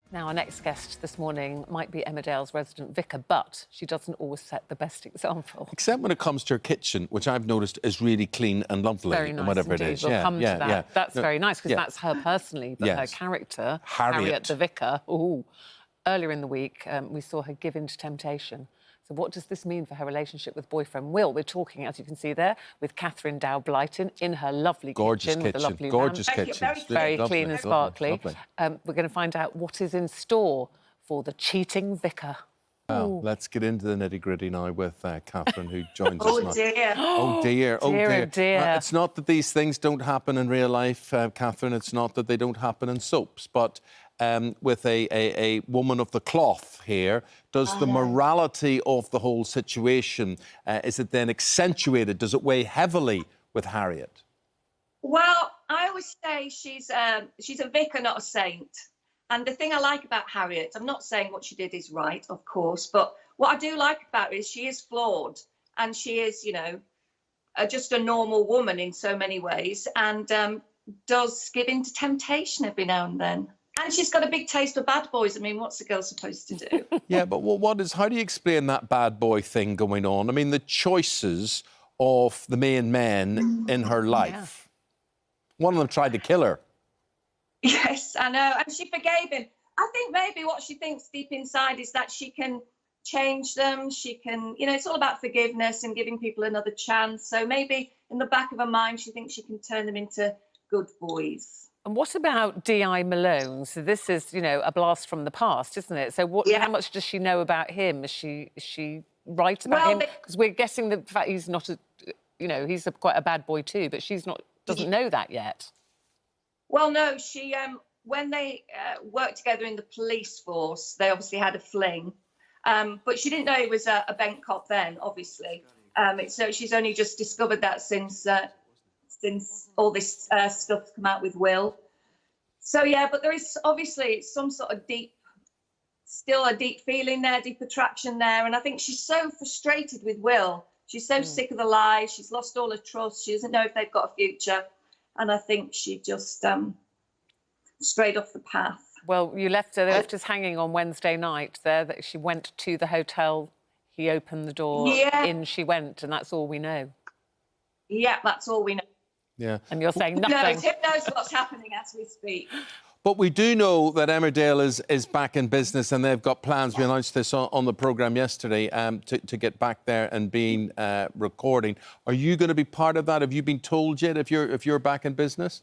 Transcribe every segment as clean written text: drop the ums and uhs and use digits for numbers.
Now, our next guest this morning might be Emmerdale's resident vicar, but she doesn't always set the best example. Except when it comes to her kitchen, which I've noticed is really clean and lovely. Very nice and whatever indeed. it is. We'll come to that. Yeah. That's very nice, because that's her personally, but her character, Harriet the vicar, earlier in the week, we saw her give in to temptation. So what does this mean for her relationship with boyfriend Will? We're talking, as you can see there, with Katherine Dow Blyton in her lovely kitchen. With a lovely gorgeous kitchen. Very clean and sparkly. We're going to find out what is in store for the cheating vicar. Well, let's get into the nitty-gritty now with Katherine, who joins us now. Dear. Oh, dear. Oh, dear. Dear. It's not that these things don't happen in real life, Katherine. It's not that they don't happen in soaps. But with a woman of the cloth here, does the morality of the whole situation, is it then accentuated? Does it weigh heavily with Harriet? Well, I always say she's a vicar, not a saint. And the thing I like about Harriet, I'm not saying what she did is right, of course, but what I do like about her is she is flawed, and she is, you know, just a normal woman in so many ways, and does give in to temptation every now and then. And she's got a big taste for bad boys. I mean, what's a girl supposed to do? Yeah, but how do you explain that bad boy thing going on? I mean, the choices of the main men in her life. Yeah. One of them tried to kill her. Yes, I know. And she forgave him. I think maybe what she thinks deep inside is that she can change them. She can, you know, it's all about forgiveness and giving people another chance. So maybe in the back of her mind, she thinks she can turn them into good boys. And what about D.I. Malone? So this is, you know, a blast from the past, isn't it? So how much does she know about him? Is she right about him? Because we're guessing the fact he's not a, you know, he's quite a bad boy too, but she's not, doesn't know that yet. Well, no, she, when they worked together in the police force, they obviously had a fling. But she didn't know he was a bent cop then, obviously. So she's only just discovered that since all this stuff's come out with Will. So, yeah, but there is obviously some sort of still a deep feeling there, deep attraction there. And I think she's so frustrated with Will. She's so sick of the lies. She's lost all her trust. She doesn't know if they've got a future. And I think she just strayed off the path. Well, they left us hanging on Wednesday night there, that she went to the hotel, he opened the door, in she went, and that's all we know. Yeah, that's all we know. Yeah. And you're saying nothing. Who knows what's happening as we speak. But we do know that Emmerdale is back in business, and they've got plans. We announced this on the programme yesterday to get back there and being recording. Are you going to be part of that? Have you been told yet if you're back in business?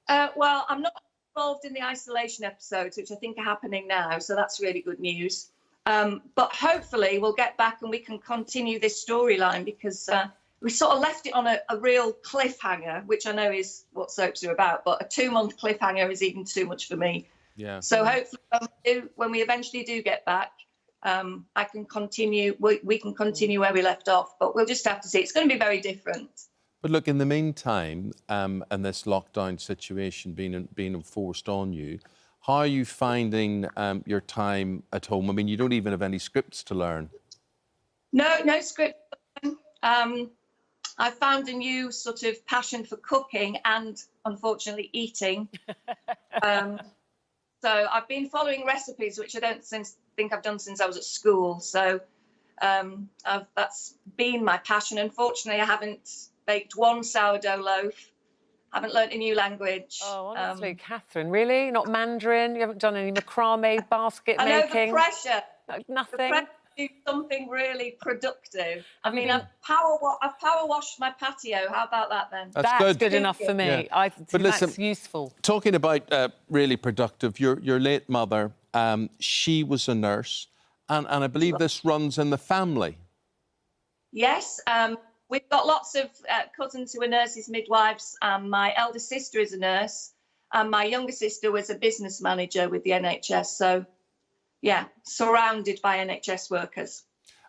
Well, I'm not involved in the isolation episodes, which I think are happening now, so that's really good news. But hopefully we'll get back and we can continue this storyline, because we sort of left it on a real cliffhanger, which I know is what soaps are about, but a 2-month cliffhanger is even too much for me. Yeah. So hopefully when we eventually do get back, I can continue. We can continue where we left off, but we'll just have to see. It's going to be very different. But look, in the meantime, and this lockdown situation being enforced on you, how are you finding your time at home? I mean, you don't even have any scripts to learn. No script. I found a new sort of passion for cooking and, unfortunately, eating. So I've been following recipes, which I don't think I've done since I was at school. So that's been my passion. Unfortunately, I haven't baked one sourdough loaf. I haven't learnt a new language. Oh, honestly, Katherine, really? Not Mandarin? You haven't done any macrame basket making? I know, the pressure. Nothing? Do something really productive. I mean, I've power washed my patio. How about that then? That's good enough for me. Yeah. I think that's useful. Talking about really productive, your late mother, she was a nurse, and I believe this runs in the family. Yes, we've got lots of cousins who are nurses, midwives. My elder sister is a nurse, and my younger sister was a business manager with the NHS. So, yeah, surrounded by NHS workers.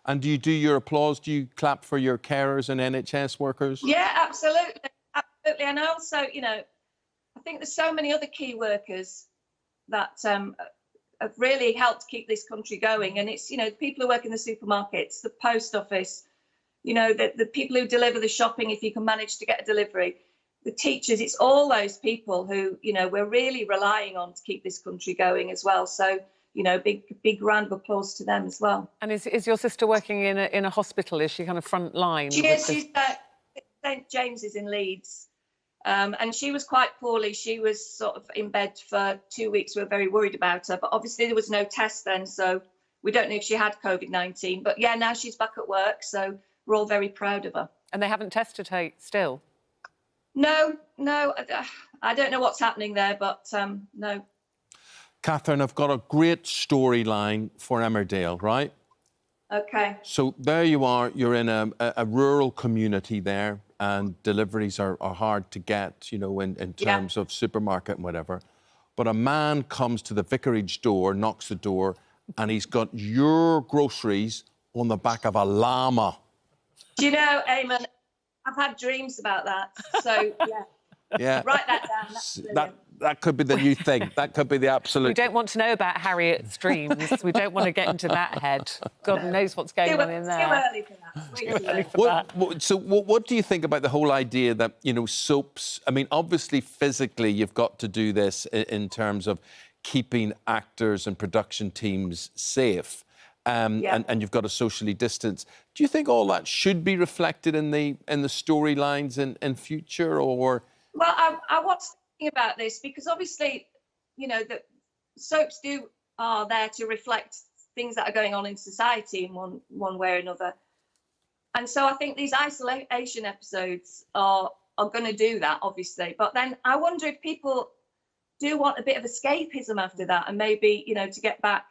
And do you do your applause? Do you clap for your carers and NHS workers? Yeah, absolutely. Absolutely. And also, you know, I think there's so many other key workers that have really helped keep this country going. And it's, you know, the people who work in the supermarkets, the post office, you know, the people who deliver the shopping, if you can manage to get a delivery. the teachers, it's all those people who, you know, we're really relying on to keep this country going as well. So, you know, big round of applause to them as well. And is your sister working in a hospital? Is she kind of front line? She is. She's St James's in Leeds. And she was quite poorly. She was sort of in bed for 2 weeks. We were very worried about her. But obviously there was no test then, so we don't know if she had COVID-19. But yeah, now she's back at work, so we're all very proud of her. And they haven't tested her still? No. I don't know what's happening there, but no. Katherine, I've got a great storyline for Emmerdale, right? OK. So there you are. You're in a rural community there, and deliveries are hard to get, you know, in terms of supermarket and whatever. But a man comes to the vicarage door, knocks the door, and he's got your groceries on the back of a llama. Do you know, Eamonn, I've had dreams about that. So, yeah. Write that down. That could be the new thing. That could be the absolute... We don't want to know about Harriet's dreams. We don't want to get into that head. God knows what's going on in there. Too early for that. So what do you think about the whole idea that, you know, soaps... I mean, obviously, physically, you've got to do this in terms of keeping actors and production teams safe. And you've got to socially distance. Do you think all that should be reflected in the storylines in future, or...? Well, I was thinking about this because obviously, you know, the soaps are there to reflect things that are going on in society in one way or another. And so I think these isolation episodes are going to do that, obviously. But then I wonder if people do want a bit of escapism after that, and maybe, you know, to get back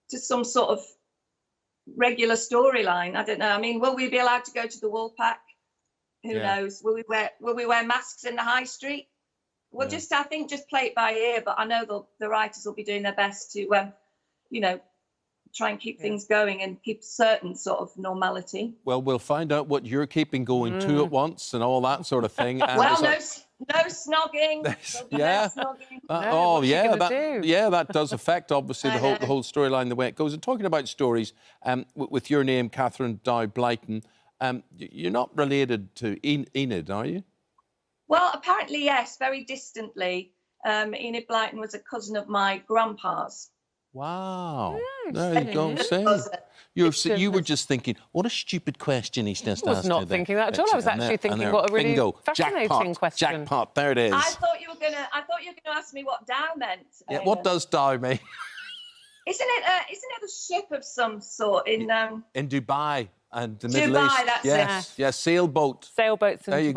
to some sort of regular storyline. I don't know. I mean, will we be allowed to go to the Woolpack? Who knows? Will we wear masks in the high street? Well, I think just play it by ear. But I know the writers will be doing their best to, you know, try and keep things going and keep certain sort of normality. Well, we'll find out what you're keeping going two at once and all that sort of thing. Well, no snogging. That does affect obviously the whole storyline, the way it goes. And talking about stories, with your name, Katherine Dow Blyton. You're not related to Enid, are you? Well, apparently, yes, very distantly. Enid Blyton was a cousin of my grandpa's. Wow. There you go. You were just thinking, what a stupid question he's just asked. I was not thinking that at all. I was actually thinking what a really fascinating question. Jackpot, there it is. I thought you were going to ask me what Dow meant. Yeah, what does Dow mean? Isn't it a ship of some sort in Dubai and the Middle East? Dubai, that's it. Yeah, sailboat. Sailboats in Dubai. There you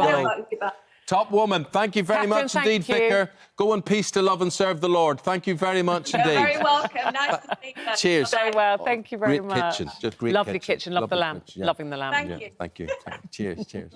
go. Top woman. Thank you very much indeed, Vicar. Go in peace to love and serve the Lord. Thank you very much indeed. You're very welcome. Nice to meet you. Cheers. Very well. Thank you very much. Great kitchen. Just great Lovely kitchen. Love the lamp. Yeah. Loving the lamp. Thank you. Thank you. Cheers.